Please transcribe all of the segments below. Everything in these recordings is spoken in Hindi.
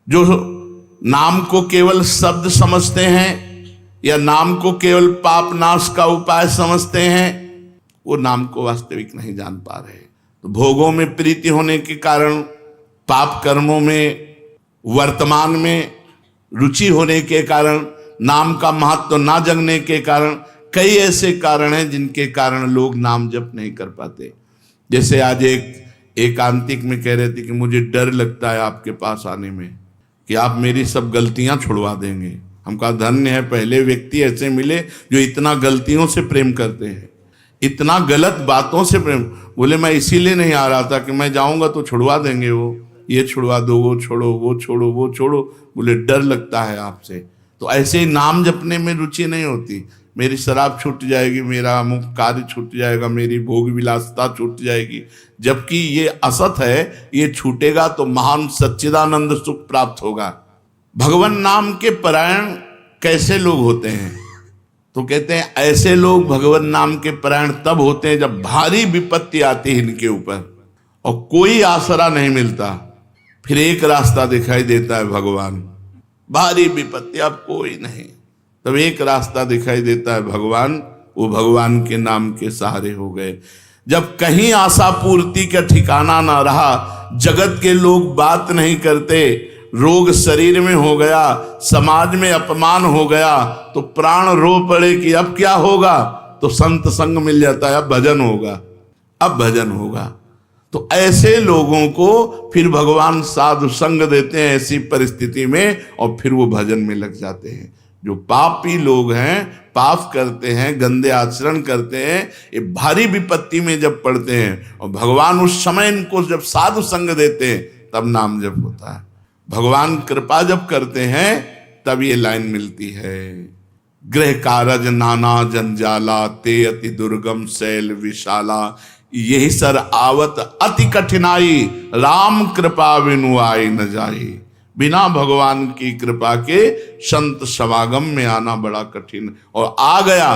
जो नाम को केवल शब्द समझते हैं या नाम को केवल पाप नाश का उपाय समझते हैं, वो नाम को वास्तविक नहीं जान पा रहे। तो भोगों में प्रीति होने के कारण, पाप कर्मों में वर्तमान में रुचि होने के कारण, नाम का महत्व ना जगने के कारण, कई ऐसे कारण हैं जिनके कारण लोग नाम जप नहीं कर पाते। जैसे आज एक एकांतिक में कह रहे थे कि मुझे डर लगता है आपके पास आने में कि आप मेरी सब गलतियां छुड़वा देंगे। हम कहा धन्य है, पहले व्यक्ति ऐसे मिले जो इतना गलतियों से प्रेम करते हैं, इतना गलत बातों से प्रेम। बोले मैं इसीलिए नहीं आ रहा था कि मैं जाऊंगा तो छुड़वा देंगे, वो ये छुड़वा दो, वो छोड़ो, वो छोड़ो, वो छोड़ो। बोले डर लगता है आपसे। तो ऐसे ही नाम जपने में रुचि नहीं होती। मेरी शराब छूट जाएगी, मेरा अमुक कार्य छूट जाएगा, मेरी भोग विलासता छूट जाएगी, जबकि ये असत है। ये छूटेगा तो महान सच्चिदानंद सुख प्राप्त होगा। भगवान नाम के परायण कैसे लोग होते हैं? तो कहते हैं ऐसे लोग भगवान नाम के परायण तब होते हैं जब भारी विपत्ति आती है इनके ऊपर और कोई आसरा नहीं मिलता। फिर एक रास्ता दिखाई देता है भगवान। भारी विपत्ति, अब कोई नहीं, तब एक रास्ता दिखाई देता है भगवान। वो भगवान के नाम के सहारे हो गए। जब कहीं आशा पूर्ति का ठिकाना ना रहा, जगत के लोग बात नहीं करते, रोग शरीर में हो गया, समाज में अपमान हो गया, तो प्राण रो पड़े कि अब क्या होगा। तो संत संग मिल जाता है, अब भजन होगा, अब भजन होगा। तो ऐसे लोगों को फिर भगवान साधु संग देते हैं ऐसी परिस्थिति में, और फिर वो भजन में लग जाते हैं। जो पापी लोग हैं, पाप करते हैं, गंदे आचरण करते हैं, ये भारी विपत्ति में जब पड़ते हैं और भगवान उस समय इनको जब साधु संग देते हैं, तब नाम जप होता है। भगवान कृपा जब करते हैं तब ये लाइन मिलती है। गृह कारज नाना जंजाला, ते अति दुर्गम शैल विशाला, यही सर आवत अति कठिनाई, राम कृपा बिनु आई न जाई। बिना भगवान की कृपा के संत समागम में आना बड़ा कठिन, और आ गया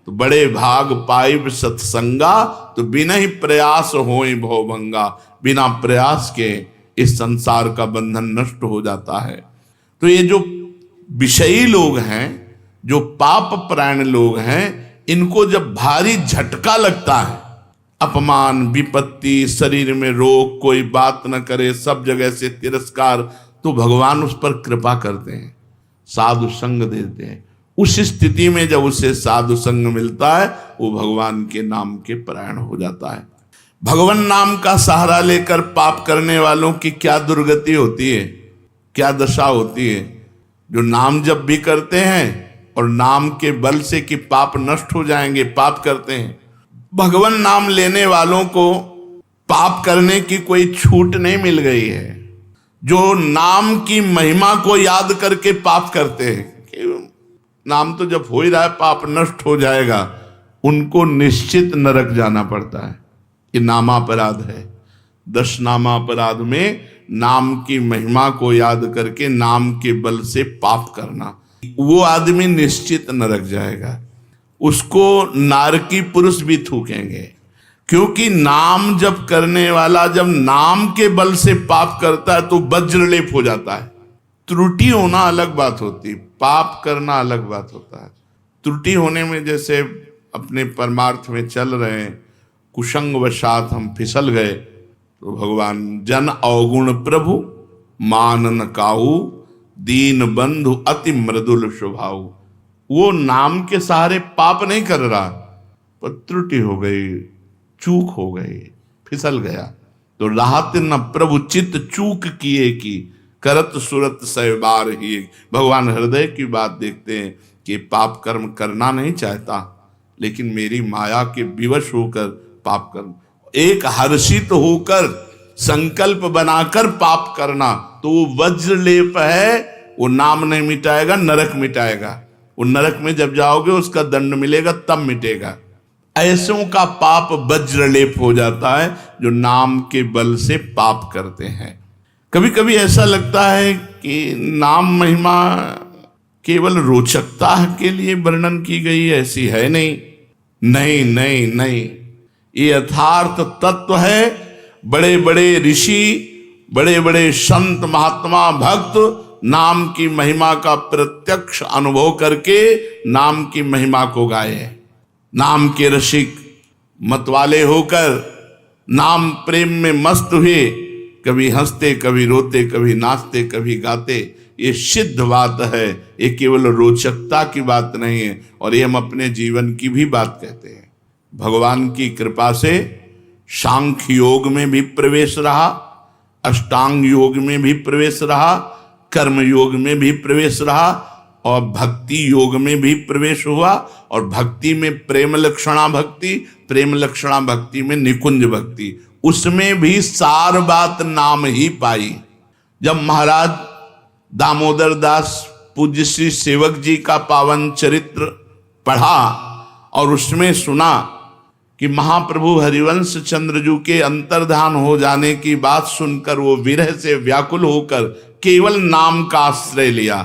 तो बड़े भाग पाइब सत्संगा, तो बिना ही प्रयास होई भवभंगा। बिना प्रयास के इस संसार का बंधन नष्ट हो जाता है। तो ये जो विषयी लोग हैं, जो पाप परायण लोग हैं, इनको जब भारी झटका लगता है, अपमान, विपत्ति, शरीर में रोग, कोई बात न करे, सब जगह से तिरस्कार, तो भगवान उस पर कृपा करते हैं, साधु संग देते हैं। उस स्थिति में जब उसे साधु संग मिलता है, वो भगवान के नाम के परायण हो जाता है। भगवान नाम का सहारा लेकर पाप करने वालों की क्या दुर्गति होती है, क्या दशा होती है। जो नाम जप भी करते हैं और नाम के बल से कि पाप नष्ट हो जाएंगे, पाप करते हैं। भगवान नाम लेने वालों को पाप करने की कोई छूट नहीं मिल गई है। जो नाम की महिमा को याद करके पाप करते हैं कि नाम तो जब हो ही रहा है, पाप नष्ट हो जाएगा, उनको निश्चित नरक जाना पड़ता है। ये नामापराध है। 10 नामापराध में नाम की महिमा को याद करके नाम के बल से पाप करना, वो आदमी निश्चित नरक जाएगा। उसको नारकी पुरुष भी थूकेंगे, क्योंकि नाम जप करने वाला जब नाम के बल से पाप करता है तो वज्रलेप हो जाता है। त्रुटि होना अलग बात होती, पाप करना अलग बात होता है। त्रुटि होने में जैसे अपने परमार्थ में चल रहे हैं, कुसंग वशात हम फिसल गए, तो भगवान जन अवगुण प्रभु मानन काहू, दीन बंधु अति मृदुल स्वभाव। वो नाम के सहारे पाप नहीं कर रहा, पर त्रुटि हो गई, चूक हो गई, फिसल गया। तो राहत न प्रभु चित्त चूक किए की, करत सुरत सहबार ही। भगवान हृदय की बात देखते हैं कि पाप कर्म करना नहीं चाहता, लेकिन मेरी माया के विवश होकर पाप कर्म, एक हर्षित होकर संकल्प बनाकर पाप करना, तो वो वज्रलेप है। वो नाम नहीं मिटाएगा, नरक मिटाएगा। वो नरक में जब जाओगे उसका दंड मिलेगा, तब मिटेगा। ऐसों का पाप वज्रलेप हो जाता है जो नाम के बल से पाप करते हैं। कभी कभी ऐसा लगता है कि नाम महिमा केवल रोचकता के लिए वर्णन की गई है, ऐसी है नहीं। नहीं नहीं नहीं, ये यथार्थ तत्व है। बड़े बड़े ऋषि बड़े बड़े संत महात्मा भक्त नाम की महिमा का प्रत्यक्ष अनुभव करके नाम की महिमा को गाए। नाम के रसिक मतवाले होकर नाम प्रेम में मस्त हुए, कभी हंसते कभी रोते, कभी नाचते कभी गाते। ये सिद्ध बात है, ये केवल रोचकता की बात नहीं है, और ये हम अपने जीवन की भी बात कहते हैं। भगवान की कृपा से सांख्य योग में भी प्रवेश रहा, अष्टांग योग में भी प्रवेश रहा, कर्म योग में भी प्रवेश रहा, और भक्ति योग में भी प्रवेश हुआ। और भक्ति में प्रेम लक्षणा भक्ति, प्रेम लक्षणा भक्ति में निकुंज भक्ति, उसमें भी सार बात नाम ही पाई। जब महाराज दामोदर दास पूज्य श्री सेवक जी का पावन चरित्र पढ़ा और उसमें सुना कि महाप्रभु हरिवंश चंद्रजू के अंतर्धान हो जाने की बात सुनकर वो विरह से व्याकुल होकर केवल नाम का आश्रय लिया,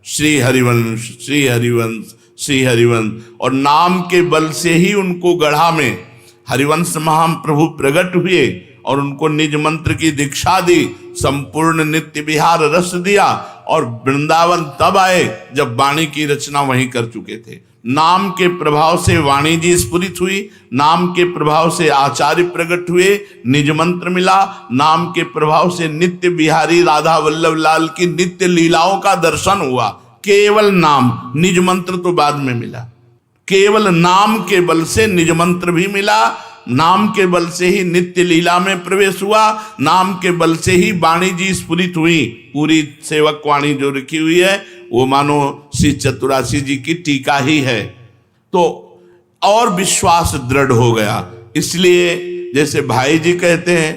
श्री हरिवंश श्री हरिवंश श्री हरिवंश, और नाम के बल से ही उनको गढ़ा में हरिवंश महाप्रभु प्रकट हुए और उनको निज मंत्र की दीक्षा दी, संपूर्ण नित्य विहार रस दिया, और वृंदावन तब आए जब वाणी की रचना वहीं कर चुके थे। नाम के प्रभाव से वाणी जी स्फुरित हुई, नाम के प्रभाव से आचार्य प्रकट हुए, निज मंत्र मिला, नाम के प्रभाव से नित्य बिहारी राधा वल्लभ लाल की नित्य लीलाओं का दर्शन हुआ। केवल नाम, निज मंत्र तो बाद में मिला। केवल नाम के बल से निज मंत्र भी मिला, नाम के बल से ही नित्य लीला में प्रवेश हुआ, नाम के बल से ही वाणी जी स्फुरित हुई। पूरी सेवक वाणी जो रखी हुई है वो मानो श्री चतुरासी जी की टीका ही है। तो और विश्वास दृढ़ हो गया। इसलिए जैसे भाई जी कहते हैं,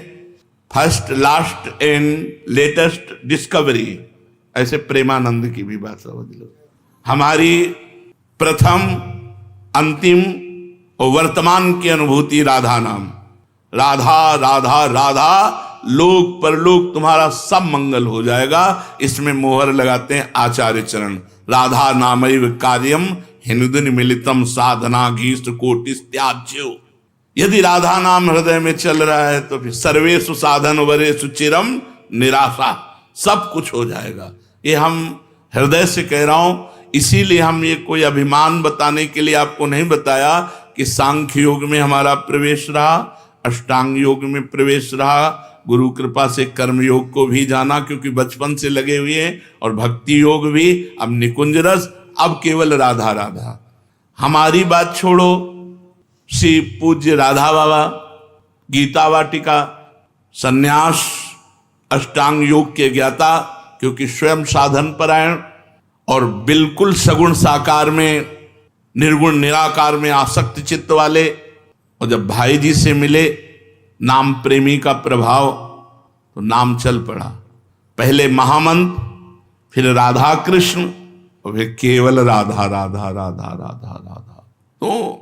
first last and latest discovery, ऐसे प्रेमानंद की भी बात समझ लो। हमारी प्रथम अंतिम और वर्तमान की अनुभूति राधा नाम, राधा राधा राधा, लोक परलोक तुम्हारा सब मंगल हो जाएगा। इसमें मोहर लगाते हैं आचार्य चरण। राधा नामैव कार्यम हिंदुन मिलितम साधना गीष्ट कोटि त्याज्यो। यदि राधा नाम हृदय में चल रहा है तो फिर सर्वेषु साधन वरेषु चिरम निराशा, सब कुछ हो जाएगा। ये हम हृदय से कह रहा हूं। इसीलिए हम ये कोई अभिमान बताने के लिए आपको नहीं बताया कि सांख्य योग में हमारा प्रवेश रहा, अष्टांग योग में प्रवेश रहा, गुरु कृपा से कर्म योग को भी जाना क्योंकि बचपन से लगे हुए हैं, और भक्ति योग भी, अब निकुंज रस, अब केवल राधा राधा। हमारी बात छोड़ो, श्री पूज्य राधा बाबा गीता वाटिका संन्यास अष्टांग योग के ज्ञाता, क्योंकि स्वयं साधन परायण और बिल्कुल सगुण साकार में, निर्गुण निराकार में आसक्त चित्त वाले, और जब भाई जी से मिले नाम प्रेमी का प्रभाव, तो नाम चल पड़ा। पहले महामंत्र, फिर राधा कृष्ण, और फिर केवल राधा राधा राधा राधा राधा। तो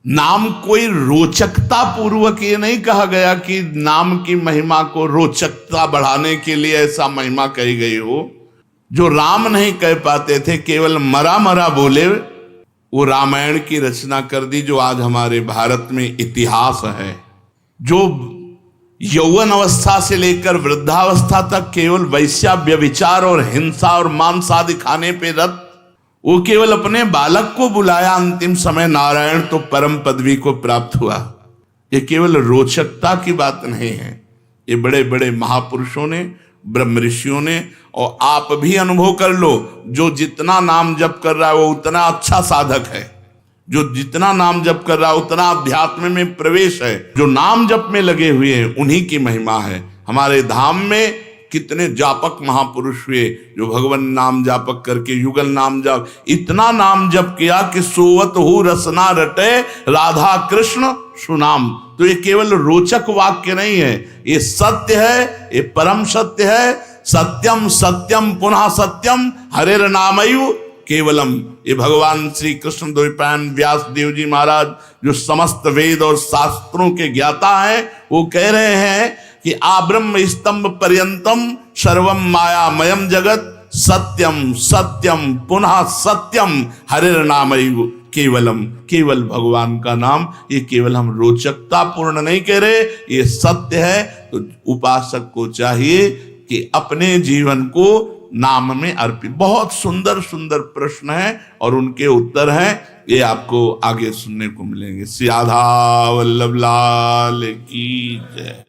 नाम कोई रोचकता पूर्वक ये नहीं कहा गया कि नाम की महिमा को रोचकता बढ़ाने के लिए ऐसा महिमा कही गई हो। जो राम नहीं कह पाते थे, केवल मरा मरा बोले, वो रामायण की रचना कर दी, जो आज हमारे भारत में इतिहास है। जो यौवन अवस्था से लेकर वृद्धावस्था तक केवल वैश्या व्यभिचार और हिंसा और मांस आदि खाने पे रत, वो केवल अपने बालक को बुलाया, अंतिम समय नारायण तो परम पदवी को प्राप्त हुआ। ये केवल रोचकता की बात नहीं है। ये बड़े बड़े महापुरुषों ने, ब्रह्म ऋषियों ने, और आप भी अनुभव कर लो, जो जितना नाम जप कर रहा है वो उतना अच्छा साधक है, जो जितना नाम जप कर रहा है उतना अध्यात्म में प्रवेश है। जो नाम जप में लगे हुए हैं उन्हीं की महिमा है। हमारे धाम में कितने जापक महापुरुष हुए जो भगवान नाम जापक करके युगल नाम जप, इतना नाम जप किया कि सोवत हो रसना रटे राधा कृष्ण सुनाम। तो ये केवल रोचक वाक्य नहीं है, ये सत्य है, ये परम सत्य है। सत्यम सत्यम पुनः सत्यम हरेर नामयु केवलम। ये भगवान श्री कृष्ण द्वैपायन व्यास देव जी महाराज, जो समस्त वेद और शास्त्रों के ज्ञाता हैं, वो कह रहे हैं कि आब्रह्म स्तंभ पर्यंतम सर्वम मायामयम जगत सत्यम सत्यम पुनः सत्यम हरेर नामयु केवलम। केवल भगवान का नाम, ये केवल हम रोचकता पूर्ण नहीं कह रहे, ये सत्य है। तो उपासक को चाहिए कि अपने जीवन को नाम में अर्पित। बहुत सुंदर सुंदर प्रश्न है और उनके उत्तर हैं, ये आपको आगे सुनने को मिलेंगे। श्री राधा वल्लभ लाल की जय।